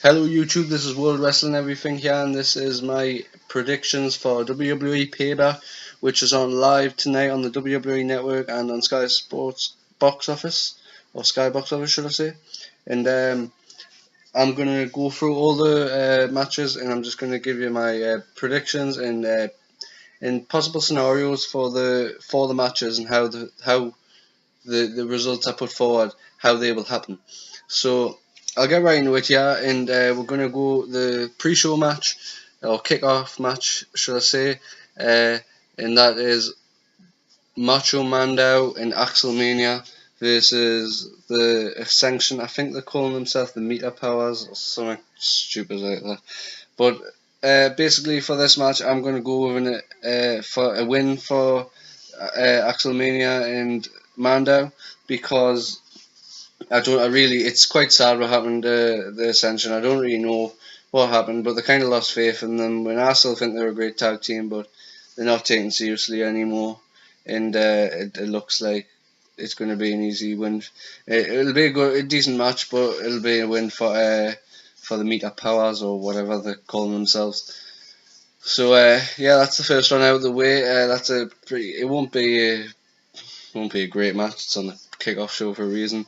Hello YouTube, this is World Wrestling Everything here, and this is my predictions for WWE Payback, which is on live tonight on the WWE Network and on Sky Sports Box Office, or Sky Box Office should I say. And I'm going to go through all the matches, and I'm just going to give you my predictions and possible scenarios for the matches and how the results are put forward, how they will happen. So I'll get right into it, yeah, and we're going to go the pre-show match, or kick-off match, should I say, and that is Macho Mandow and Axelmania versus the Ascension. I think they're calling themselves the Meter Powers, or something stupid like that. But basically for this match, I'm going to go with for a win for Axelmania and Mandow, because it's quite sad what happened to the Ascension. I don't really know what happened, but they kind of lost faith in them. And I still think they're a great tag team, but they're not taken seriously anymore. And it looks like it's going to be an easy win. It'll be a decent match, but it'll be a win for the Meter Powers, or whatever they're calling themselves. So yeah, that's the first one out of the way. It won't be a great match. It's on the kickoff show for a reason.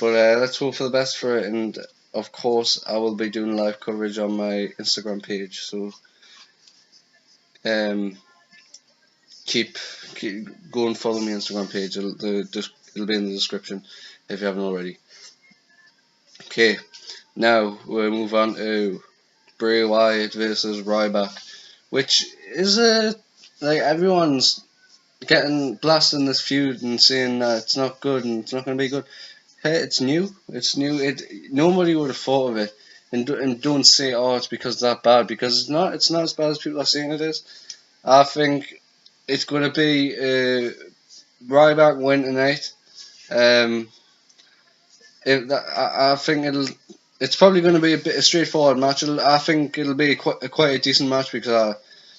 But let's hope for the best for it, and of course I will be doing live coverage on my Instagram page. So keep go and follow my Instagram page. It'll be in the description if you haven't already. Okay, now we'll move on to Bray Wyatt versus Ryback, which is like everyone's getting blasting this feud and saying that it's not good and it's not going to be good. Hey, it's new. It's new. Nobody would have thought of it, and don't say, oh, it's because it's that bad, because it's not. It's not as bad as people are saying it is. I think it's going to be Ryback win tonight. I think it's probably going to be a straightforward match. I think it'll be quite a decent match, because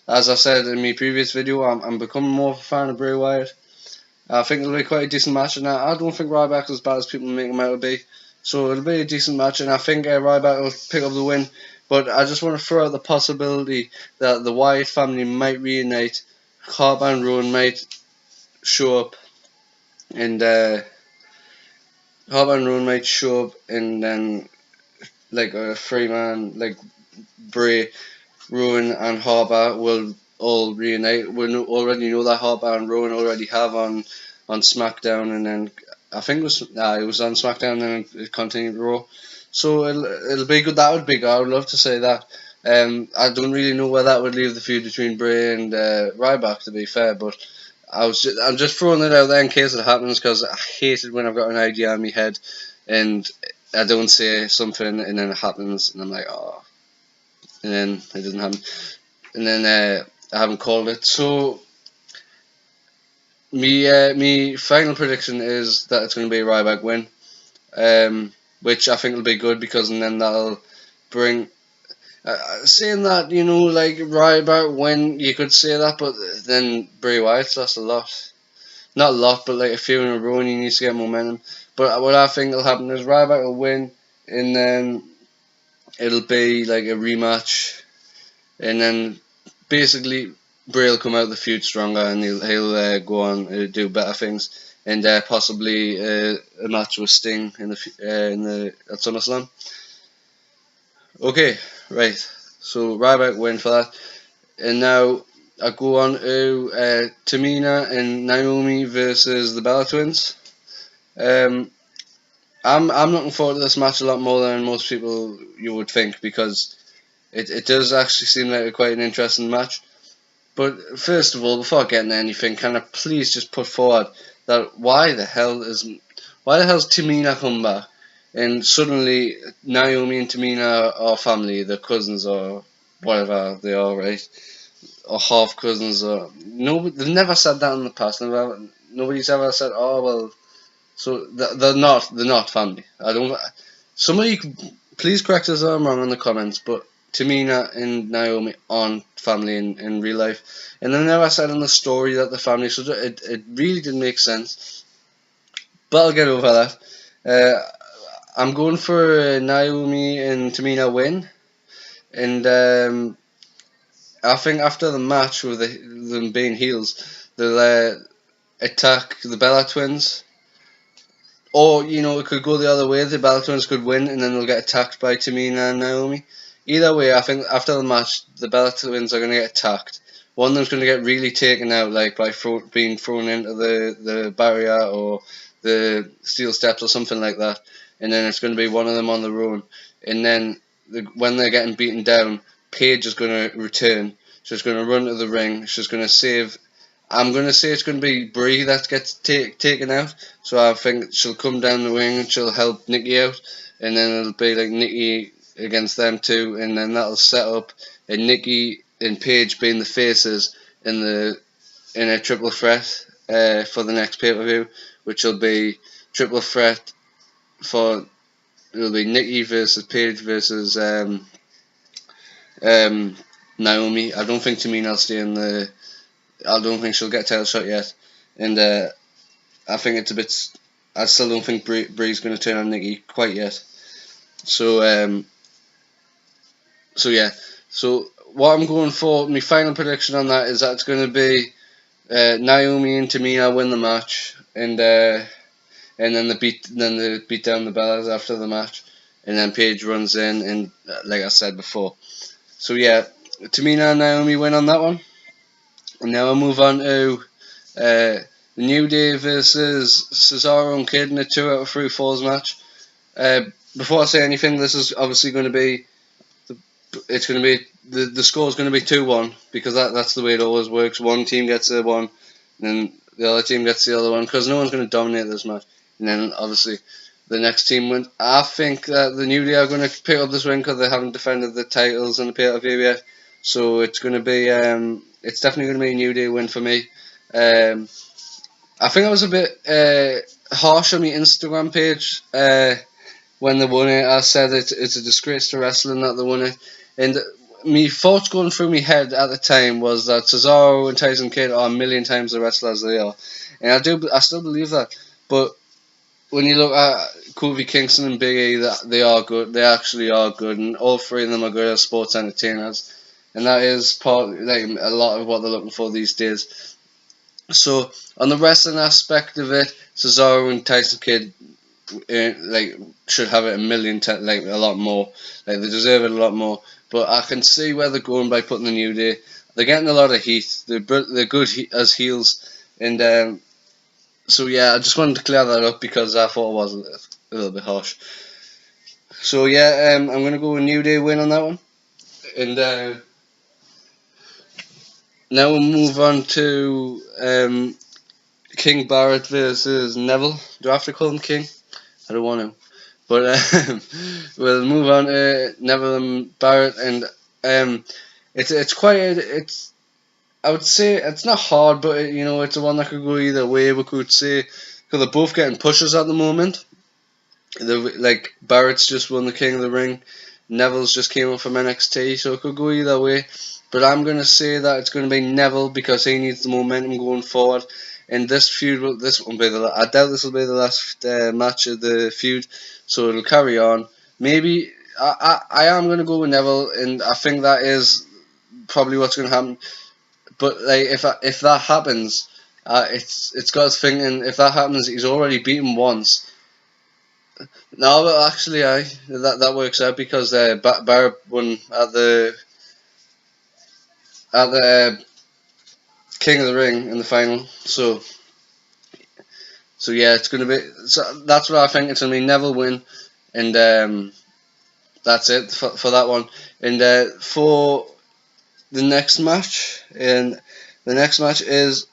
as I said in my previous video, I'm becoming more of a fan of Bray Wyatt. I think it'll be quite a decent match, and I don't think Ryback's as bad as people make him out to be. So it'll be a decent match, and I think Ryback will pick up the win. But I just want to throw out the possibility that the Wyatt family might reunite. Harper and Rowan might show up, and then like a three-man, like Bray, Rowan, and Harper will all reunite. We already know that Harper and Rowan already have on SmackDown, and then I think it was on SmackDown, and then it continued Raw. So it'll be good. That would be good. I would love to say that. I don't really know where that would leave the feud between Bray and Ryback, to be fair, but I'm just throwing it out there in case it happens, because I hate it when I've got an idea in my head and I don't say something and then it happens and I'm like, oh, and then it doesn't happen, and then I haven't called it. So me final prediction is that it's going to be a Ryback win, which I think will be good, because and then that'll bring. Saying that, like Ryback win, you could say that, but then Bray Wyatt's lost a lot. Not a lot, but like a few in a row, and he needs to get momentum. But what I think will happen is Ryback will win, and then it'll be like a rematch, and then basically Bray will come out of the feud stronger, and he'll go on to do better things, and possibly a match with Sting at SummerSlam. Okay, right. So Ryback win for that, and now I go on to Tamina and Naomi versus the Bella Twins. I'm looking forward to this match a lot more than most people you would think, because it does actually seem like quite an interesting match. But first of all, before getting anything, can I please just put forward that why the hell is Tamina come back, and suddenly Naomi and Tamina are family, they're cousins or whatever they are, right? Or half cousins, or no, they've never said that in the past. Nobody's ever said, oh well. So they're not family. I don't. Somebody please correct us if I'm wrong in the comments, but Tamina and Naomi aren't family in real life, and they never said in the story that they're family. So it really didn't make sense. But I'll get over that. I'm going for Naomi and Tamina win, and I think after the match with them being heels, they'll attack the Bella Twins. Or, it could go the other way. The Bella Twins could win and then they'll get attacked by Tamina and Naomi. Either way, I think after the match, the Bella Twins are going to get attacked. One of them's going to get really taken out, like by being thrown into the barrier or the steel steps or something like that. And then it's going to be one of them on the run. And then when they're getting beaten down, Paige is going to return. She's going to run to the ring. She's going to save. I'm going to say it's going to be Bray that gets taken out. So I think she'll come down the ring and she'll help Nikki out. And then it'll be like Nikki against them two. And then that'll set up and Nikki and Paige being the faces in a triple threat for the next pay-per-view. Which will be triple threat for... It'll be Nikki versus Paige versus Naomi. I don't think Tamina will stay in the... I don't think she'll get a title shot yet, and I think it's a bit. I still don't think Bray's going to turn on Nikki quite yet. So yeah. So what I'm going for, my final prediction on that is that it's going to be Naomi and Tamina win the match, and then they beat down the Bellas after the match, and then Paige runs in, and like I said before. So yeah, Tamina and Naomi win on that one. And now I'll move on to the New Day versus Cesaro and Kid in a 2 out of 3 falls match. Before I say anything, this is obviously going to be the score is going to be 2-1 because that's the way it always works. One team gets the one, and then the other team gets the other one because no one's going to dominate this match. And then obviously the next team wins. I think that the New Day are going to pick up this win because they haven't defended the titles in the pay-per-view yet. So it's going to be it's definitely going to be a New Day win for me. I think I was a bit harsh on my Instagram page when they won it. I said it's a disgrace to wrestling that they won it. And my thoughts going through my head at the time was that Cesaro and Tyson Kidd are a million times the wrestlers they are. And I still believe that. But when you look at Kofi Kingston and Big E, they are good. They actually are good. And all three of them are good as sports entertainers. And that is like a lot of what they're looking for these days. So on the wrestling aspect of it, Cesaro and Tyson Kidd should have it a lot more. Like they deserve it a lot more. But I can see where they're going by putting the New Day. They're getting a lot of heat. They're good as heels. And so yeah, I just wanted to clear that up because I thought it was a little bit harsh. So yeah, I'm gonna go with New Day win on that one. And now we'll move on to King Barrett versus Neville. Do I have to call him King? I don't want to. But we'll move on to Neville and Barrett, and it's I would say it's not hard, but it's a one that could go either way. We could say because they're both getting pushes at the moment. Like Barrett's just won the King of the Ring, Neville's just came up from NXT, so it could go either way. But I'm going to say that it's going to be Neville because he needs the momentum going forward. And this feud, I doubt this will be the last match of the feud, so it'll carry on. Maybe I am going to go with Neville, and I think that is probably what's going to happen. But like if that happens, it's got us thinking. If that happens, he's already beaten once. No, but actually, that works out because Barrett won at the King of the Ring in the final. So yeah, it's gonna be. So that's what I think. It's gonna be Neville win, and that's it for that one. And for the next match, is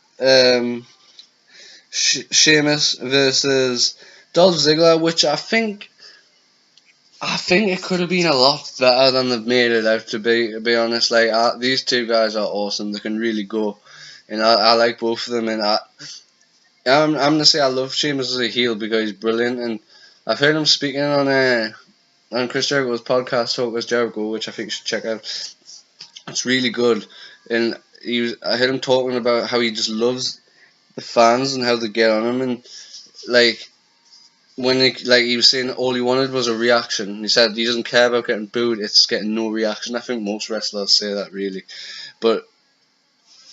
Sheamus versus Dolph Ziggler, which I think it could have been a lot better than they've made it out to be. To be honest, like these two guys are awesome. They can really go, and I like both of them. And I'm gonna say I love Sheamus as a heel because he's brilliant. And I've heard him speaking on Chris Jericho's podcast, Talk with Jericho, which I think you should check out. It's really good, and I heard him talking about how he just loves the fans and how they get on him, and like when he was saying all he wanted was a reaction. He said he doesn't care about getting booed, it's getting no reaction. I think most wrestlers say that, really. But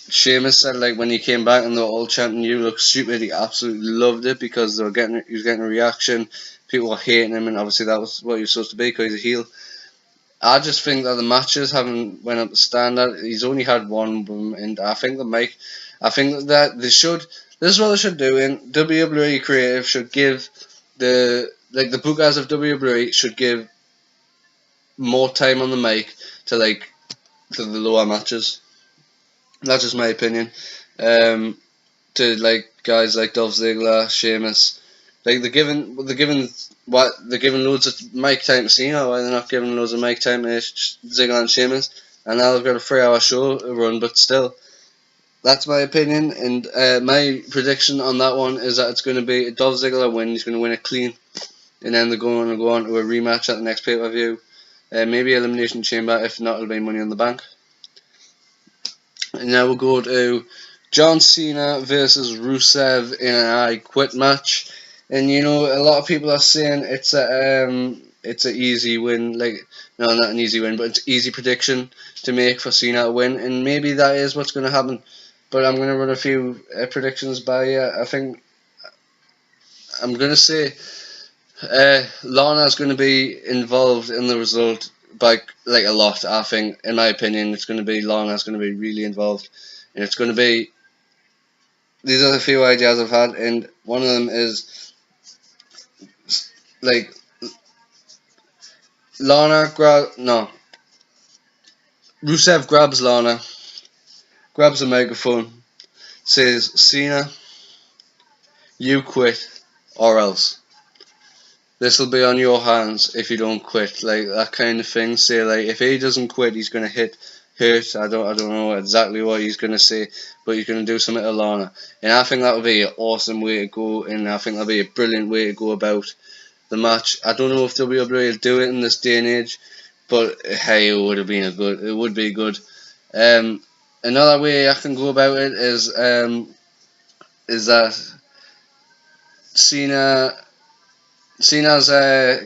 Sheamus said, like, when he came back and they were all chanting, "You look stupid," he absolutely loved it because he was getting a reaction. People were hating him, and obviously that was what he was supposed to be because he's a heel. I just think that the matches haven't went up to standard. He's only had one of them, and I think that they should. This is what they should do. In WWE Creative should give the bookers of WWE should give more time on the mic to the lower matches. That's just my opinion. To guys like Dolph Ziggler, Sheamus, they're giving loads of mic time to Cena. Why they're not giving loads of mic time to Ziggler and Sheamus? And now they've got a 3-hour show to run, but still, that's my opinion. And my prediction on that one is that it's going to be Dolph Ziggler win. He's going to win it clean, and then they're going to go on to a rematch at the next pay-per-view. Maybe Elimination Chamber. If not, it'll be Money in the Bank. And now we'll go to John Cena versus Rusev in an I Quit match. And a lot of people are saying it's an easy win. No, not an easy win, but it's an easy prediction to make for Cena to win. And maybe that is what's going to happen. But I'm going to run a few predictions by you. I think I'm going to say Lana's going to be involved in the result by a lot. I think, in my opinion, it's going to be Lana's going to be really involved, and it's going to be. These are the few ideas I've had, and one of them is Rusev grabs Lana, grabs a megaphone, says, "Cena, you quit, or else. This will be on your hands if you don't quit," that kind of thing. Say if he doesn't quit, he's gonna hurt. I don't know exactly what he's gonna say, but he's gonna do something to Lana, and I think that would be an awesome way to go, and I think that'd be a brilliant way to go about the match. I don't know if WWE will do it in this day and age, but hey, it would be good. Another way I can go about it is that Cena's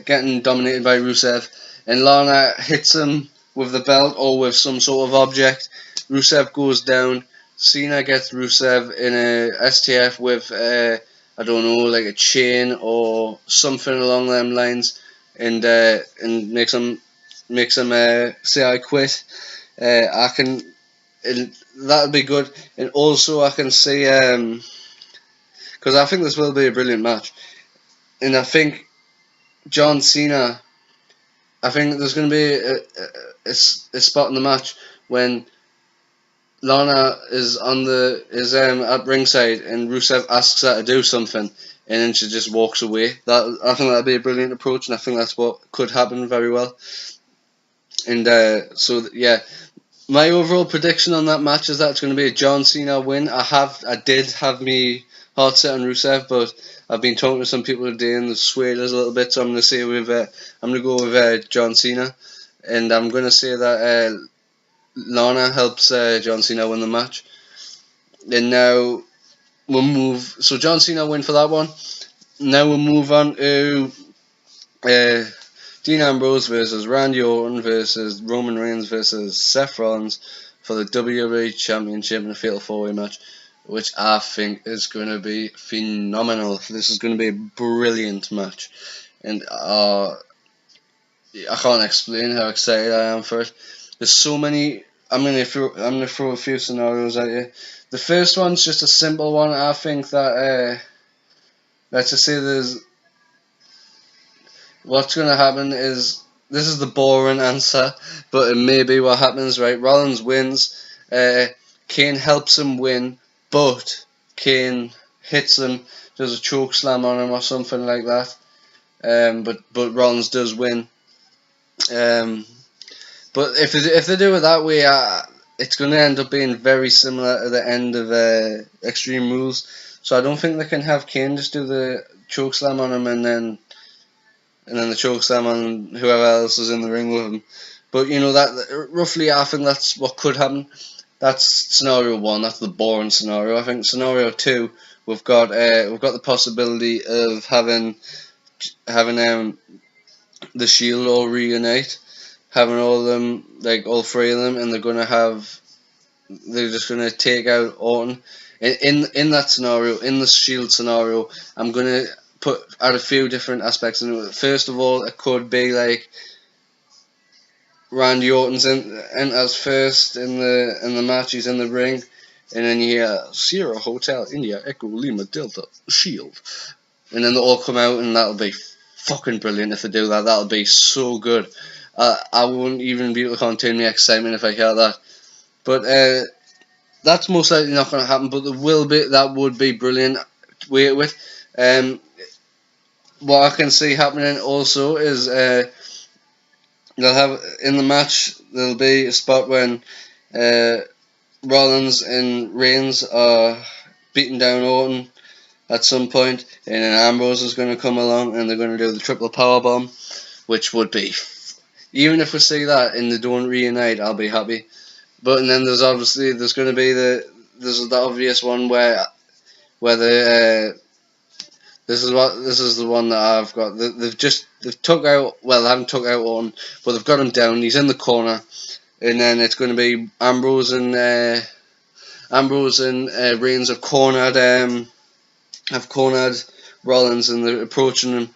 getting dominated by Rusev, and Lana hits him with the belt or with some sort of object. Rusev goes down. Cena gets Rusev in a STF with I don't know, a chain or something along them lines, and makes him say I quit. That'll be good, and also I can see because I think this will be a brilliant match. And I think John Cena, I think there's going to be a spot in the match when Lana is at ringside and Rusev asks her to do something, and then she just walks away. I think that'd be a brilliant approach, and I think that's what could happen very well. And my overall prediction on that match is that it's going to be a John Cena win. I did have me heart set on Rusev, but I've been talking to some people today and they've swayed us a little bit, so I'm going to go with John Cena, and I'm going to say that Lana helps John Cena win the match. And now we'll move. So John Cena win for that one. Now we'll move on to Dean Ambrose versus Randy Orton versus Roman Reigns versus Seth Rollins for the WWE Championship in a Fatal 4-Way match, which I think is going to be phenomenal. This is going to be a brilliant match, and I can't explain how excited I am for it. There's so many. I'm gonna throw a few scenarios at you. The first one's just a simple one. I think that let's just say what's gonna happen is, this is the boring answer, but it may be what happens. Right, Rollins wins. Kane helps him win, but Kane hits him, does a choke slam on him or something like that. But Rollins does win. But if they do it that way, it's going to end up being very similar to the end of Extreme Rules. So I don't think they can have Kane just do the choke slam on him and then the choke slam on whoever else is in the ring with him. But that roughly, I think that's what could happen. That's scenario one. That's the boring scenario. I think scenario two, we've got the possibility of having having the Shield all reunite, having all of them, like all three of them, and they're just gonna take out Orton. In that scenario, in the Shield scenario, I'm gonna add a few different aspects into it. First of all, it could be like Randy Orton's enters first in the match. He's in the ring, and then you hear Sierra Hotel India Echo Lima Delta Shield, and then they all come out, and that'll be fucking brilliant if they do that. That'll be so good. I wouldn't even be able to contain my excitement if I hear that. But that's most likely not going to happen. But that would be brilliant. Wait with. What I can see happening also is they'll have in the match. There'll be a spot when Rollins and Reigns are beating down Orton at some point, and then Ambrose is going to come along, and they're going to do the triple power bomb, which would be, even if we see that and they don't reunite, I'll be happy. But and then there's going to be the obvious one where this is the one that I've got. They've took out, well, they haven't took out Orton, but they've got him down. He's in the corner, and then it's going to be Ambrose and Reigns have cornered Rollins, and they're approaching him.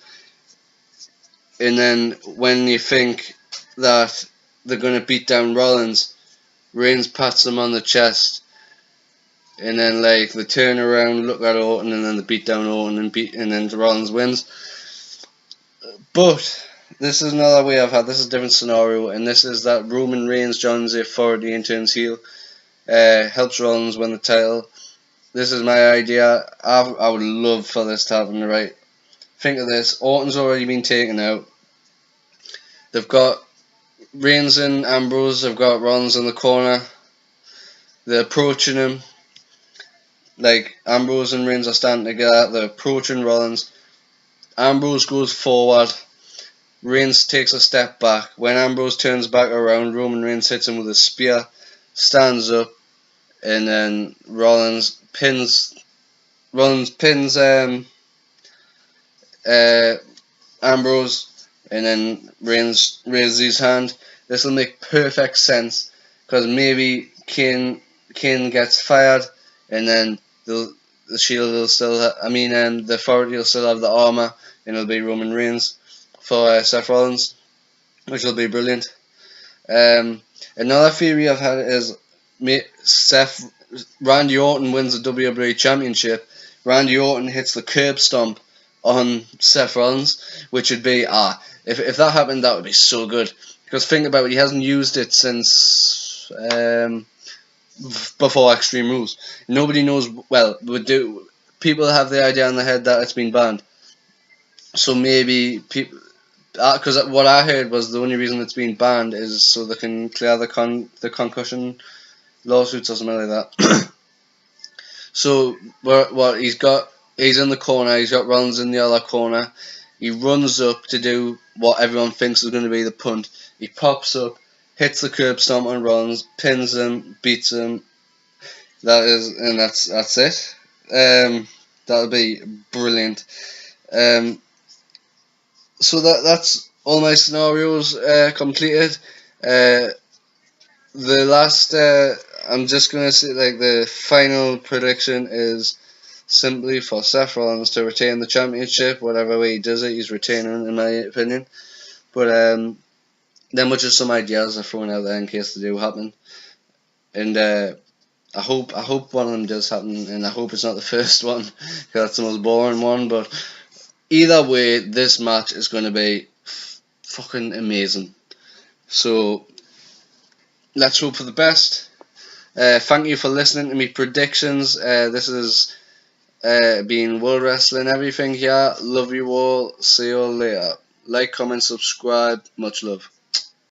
And then when you think that they're going to beat down Rollins, Reigns pats him on the chest, and then like they turn around, look at Orton, and then they beat down Orton and then Rollins wins. But this is another way I've had. This is a different scenario, and this is that Roman Reigns joins the Authority and turns heel, helps Rollins win the title. This is my idea. I would love for this to happen, right? Think of this. Orton's already been taken out. They've got Reigns and Ambrose. They've got Rollins in the corner. They're approaching him. Like, Ambrose and Reigns are standing together. They're approaching Rollins. Ambrose goes forward. Reigns takes a step back. When Ambrose turns back around, Roman Reigns hits him with a spear. Stands up. And then Rollins pins Ambrose, and then Reigns raises his hand. This will make perfect sense, because maybe Kane gets fired, and then the Shield will still the Authority will still have the armor, and it'll be Roman Reigns for Seth Rollins, which will be brilliant. Another theory I've had is Randy Orton wins the WWE Championship. Randy Orton hits the curb stomp on Seth Rollins, which would be if that happened, that would be so good. Because think about it, he hasn't used it since before Extreme Rules. Nobody knows. Well, people have the idea in their head that it's been banned. So maybe people. Because what I heard was the only reason it's been banned is so they can clear the concussion lawsuits or something like that. So he's in the corner. He's got Rollins in the other corner. He runs up to do what everyone thinks is going to be the punt. He pops up, hits the curb stomp on Rollins, pins him, beats him. That's it. That'll be brilliant. So that's all my scenarios completed. The last, I'm just gonna say, like, the final prediction is simply for Seth Rollins to retain the championship. Whatever way he does it, he's retaining, in my opinion. But them were just some ideas I've thrown out there in case they do happen. And I hope one of them does happen, and I hope it's not the first one, because that's the most boring one. But either way, this match is going to be fucking amazing. So let's hope for the best. Thank you for listening to me predictions. This has been World Wrestling Everything here. Love you all. See you all later. Like, comment, subscribe. Much love.